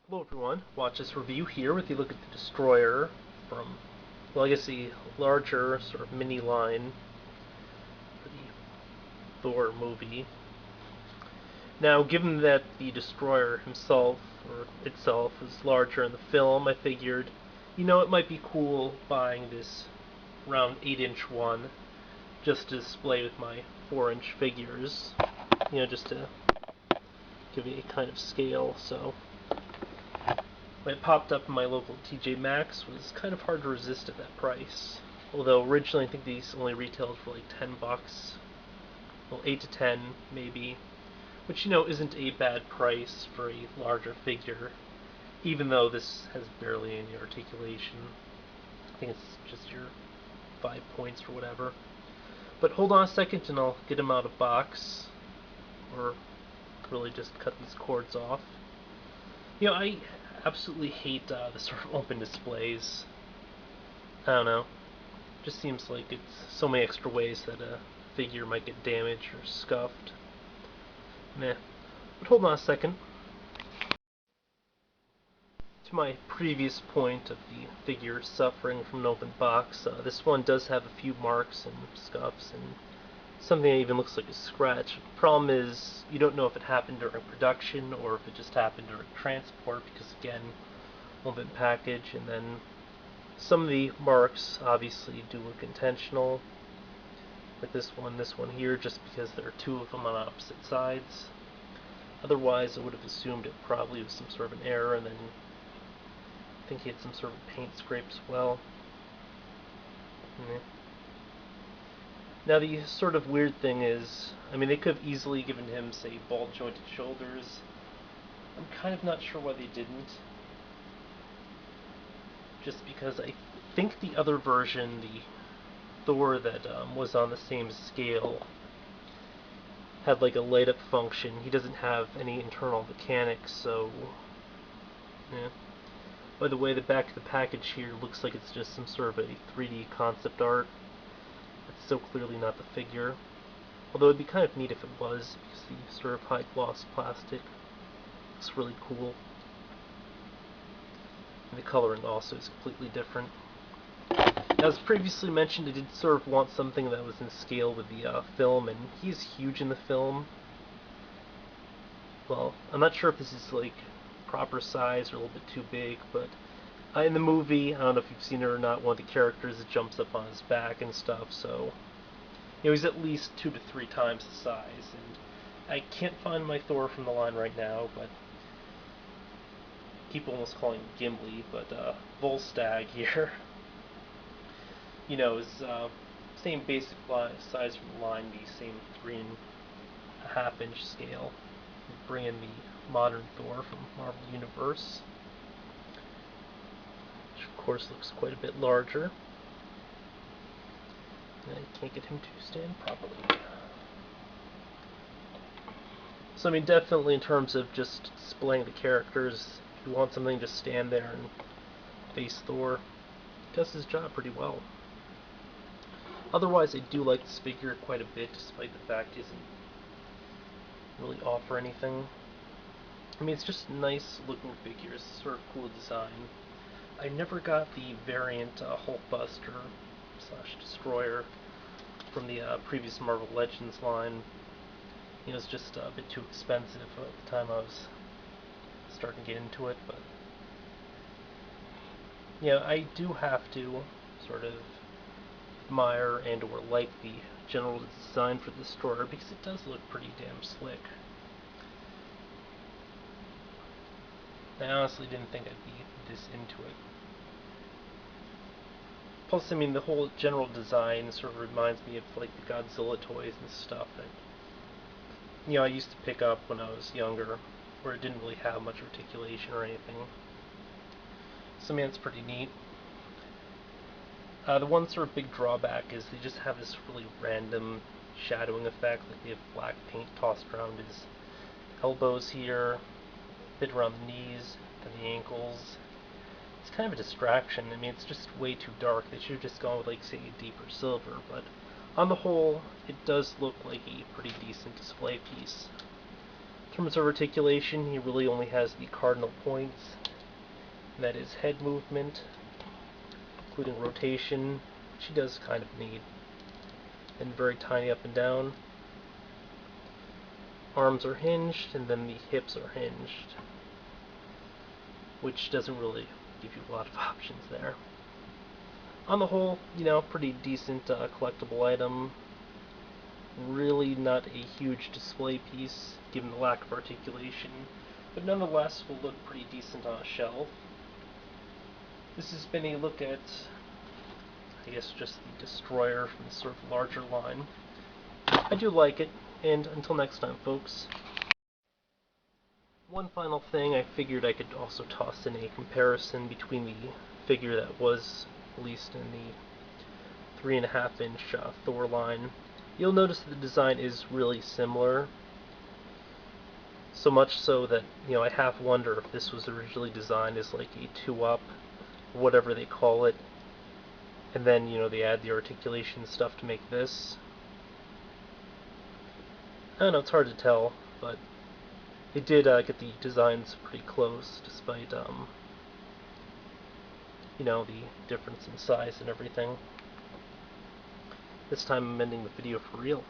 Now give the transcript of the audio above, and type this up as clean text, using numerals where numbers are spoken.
Hello everyone, watch this review here with you look at the Destroyer from, well, I guess the larger sort of mini line for the Thor movie. Now, given that the Destroyer himself, or itself, is larger in the film, I figured, it might be cool buying this round 8-inch one just to display with my 4-inch figures, just to give you a kind of scale, so when it popped up in my local TJ Maxx, was kind of hard to resist at that price. Although originally I think these only retailed for like $10, well 8 to 10 maybe, which isn't a bad price for a larger figure, even though this has barely any articulation. I think it's just your 5 points or whatever. But hold on a second and I'll get him out of box, or really just cut these cords off. I absolutely hate the sort of open displays. I don't know. Just seems like it's so many extra ways that a figure might get damaged or scuffed. Meh. But hold on a second. To my previous point of the figure suffering from an open box, this one does have a few marks and scuffs and something that even looks like a scratch. The problem is you don't know if it happened during production or if it just happened during transport because, again, open package, and then some of the marks obviously do look intentional, like this one here, just because there are two of them on opposite sides. Otherwise, I would have assumed it probably was some sort of an error, and then I think he had some sort of paint scrape as well. Now, the sort of weird thing is, they could have easily given him, say, ball-jointed shoulders. I'm kind of not sure why they didn't. Just because I think the other version, the Thor that was on the same scale, had like a light up function. He doesn't have any internal mechanics, so yeah. By the way, the back of the package here looks like it's just some sort of a 3D concept art. It's so clearly not the figure. Although it'd be kind of neat if it was, because the sort of high gloss plastic looks really cool. And the coloring also is completely different. As previously mentioned, I did sort of want something that was in scale with the film, and he's huge in the film. Well, I'm not sure if this is like proper size or a little bit too big, but in the movie, I don't know if you've seen it or not, one of the characters that jumps up on his back and stuff, so he's at least 2 to 3 times the size, and I can't find my Thor from the line right now, but people almost call him Gimli, but Volstagg here, is same basic size from the line, the same 3.5-inch scale. Bring in the modern Thor from Marvel Universe, which of course looks quite a bit larger. And I can't get him to stand properly. So definitely in terms of just displaying the characters, if you want something to stand there and face Thor, it does his job pretty well. Otherwise, I do like this figure quite a bit, despite the fact he doesn't really offer anything. It's just nice looking figures, sort of cool design. I never got the variant Hulkbuster / Destroyer from the previous Marvel Legends line. It's just a bit too expensive at the time I was starting to get into it, but I do have to sort of admire and or like the general design for this Destroyer because it does look pretty damn slick. I honestly didn't think I'd be this into it. Plus, the whole general design sort of reminds me of like the Godzilla toys and stuff that I used to pick up when I was younger, where it didn't really have much articulation or anything. So it's pretty neat. The one sort of big drawback is they just have this really random shadowing effect, like they have black paint tossed around his elbows here, a bit around the knees and the ankles. It's kind of a distraction. It's just way too dark. They should have just gone with, like, say, a deeper silver, but on the whole, it does look like a pretty decent display piece. In terms of articulation, he really only has the cardinal points. And that is head movement, including rotation, which he does kind of need, and very tiny up and down. Arms are hinged, and then the hips are hinged, which doesn't really give you a lot of options there. On the whole, pretty decent collectible item. Really not a huge display piece, given the lack of articulation, but nonetheless will look pretty decent on a shelf. This has been a look at, I guess, just the Destroyer from the sort of larger line. I do like it, and until next time, folks. One final thing, I figured I could also toss in a comparison between the figure that was released in the 3.5-inch Thor line. You'll notice that the design is really similar. So much so that, I half wonder if this was originally designed as like a 2-up, whatever they call it, and then, they add the articulation stuff to make this. I don't know, it's hard to tell, but they did get the designs pretty close, despite, the difference in size and everything. This time I'm ending the video for real.